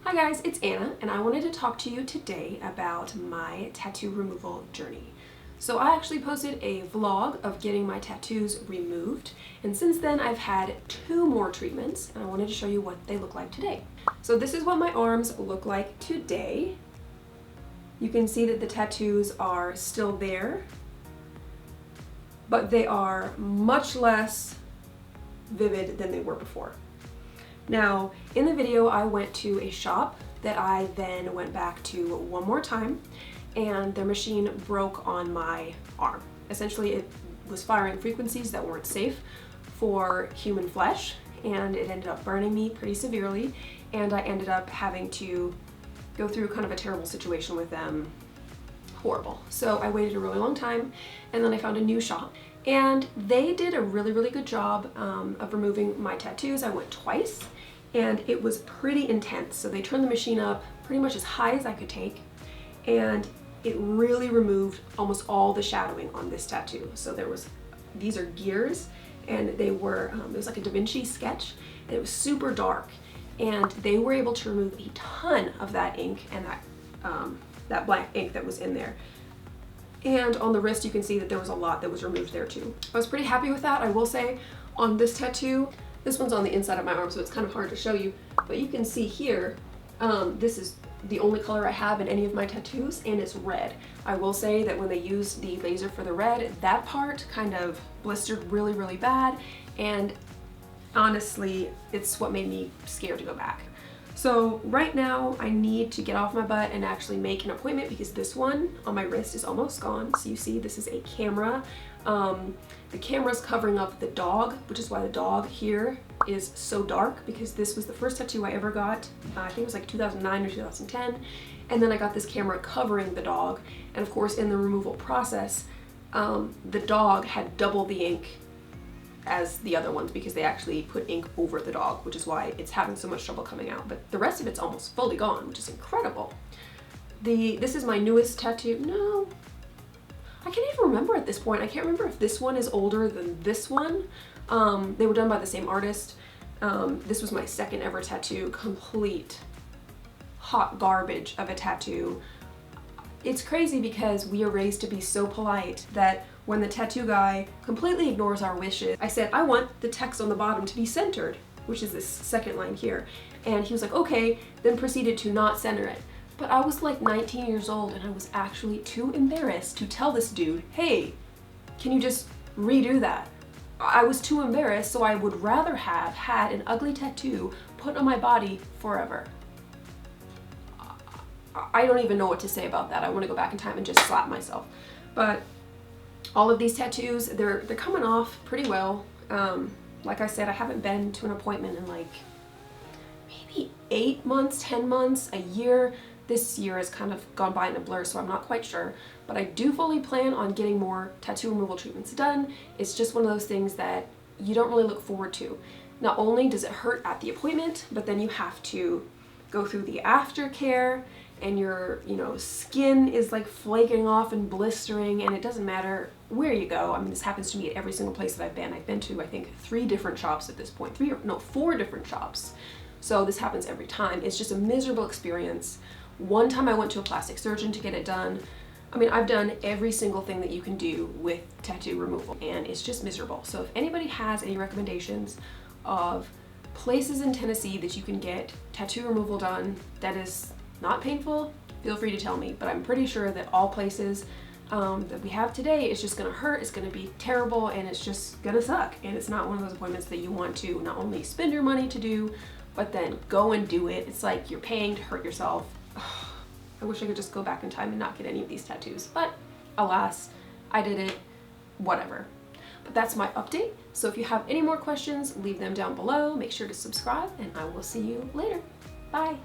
Hi guys, it's Anna, and I wanted to talk to you today about my tattoo removal journey. So I actually posted a vlog of getting my tattoos removed, and since then I've had 2 more treatments, and I wanted to show you what they look like today. So this is what my arms look like today. You can see that the tattoos are still there, but they are much less vivid than they were before. Now, in the video, I went to a shop that I then went back to one more time, and their machine broke on my arm. Essentially, it was firing frequencies that weren't safe for human flesh, and it ended up burning me pretty severely, and I ended up having to go through kind of a terrible situation with them. Horrible. So I waited a really long time, and then I found a new shop, and they did a really good job of removing my tattoos. I went twice, and it was pretty intense. So they turned the machine up pretty much as high as I could take, and it really removed almost all the shadowing on this tattoo. So these are gears, and they were, it was like a Da Vinci sketch, and it was super dark, and they were able to remove a ton of that ink and that black ink that was in there. And on the wrist, you can see that there was a lot that was removed there too. I was pretty happy with that. I will say on this tattoo, this one's on the inside of my arm, so it's kind of hard to show you, but you can see here, this is the only color I have in any of my tattoos, and it's red. I will say that when they used the laser for the red, that part kind of blistered really bad, and honestly, it's what made me scared to go back. So right now I need to get off my butt and actually make an appointment, because this one on my wrist is almost gone. So you see this is a camera. The camera's covering up the dog, which is why the dog here is so dark, because this was the first tattoo I ever got. I think it was like 2009 or 2010. And then I got this camera covering the dog. And of course in the removal process, the dog had double the ink as the other ones, because they actually put ink over the dog, which is why it's having so much trouble coming out. But the rest of it's almost fully gone, which is incredible. This is my newest tattoo. No, I can't even remember at this point. I can't remember if this one is older than this one. They were done by the same artist. This was my second ever tattoo. Complete hot garbage of a tattoo. It's crazy because we are raised to be so polite that when the tattoo guy completely ignores our wishes, I said, I want the text on the bottom to be centered, which is this second line here. And he was like, okay, then proceeded to not center it. But I was like 19 years old, and I was actually too embarrassed to tell this dude, hey, can you just redo that? I was too embarrassed, so I would rather have had an ugly tattoo put on my body forever. I don't even know what to say about that. I want to go back in time and just slap myself. But all of these tattoos, they're coming off pretty well. Like I said, I haven't been to an appointment in like maybe 8 months, 10 months, a year. This year has kind of gone by in a blur, so I'm not quite sure. But I do fully plan on getting more tattoo removal treatments done. It's just one of those things that you don't really look forward to. Not only does it hurt at the appointment, but then you have to go through the aftercare, and your, skin is like flaking off and blistering, and it doesn't matter where you go. I mean, this happens to me at every single place that I've been. I've been to, I think, 3 different shops at this point. 4 different shops. So this happens every time. It's just a miserable experience. One time I went to a plastic surgeon to get it done. I mean, I've done every single thing that you can do with tattoo removal, and it's just miserable. So if anybody has any recommendations of places in Tennessee that you can get tattoo removal done that is not painful, feel free to tell me. But I'm pretty sure that all places that we have today is just gonna hurt, it's gonna be terrible, and it's just gonna suck. And it's not one of those appointments that you want to not only spend your money to do, but then go and do it. It's like you're paying to hurt yourself. I wish I could just go back in time and not get any of these tattoos, but alas, I did it, whatever. But that's my update. So if you have any more questions, leave them down below. Make sure to subscribe, and I will see you later. Bye.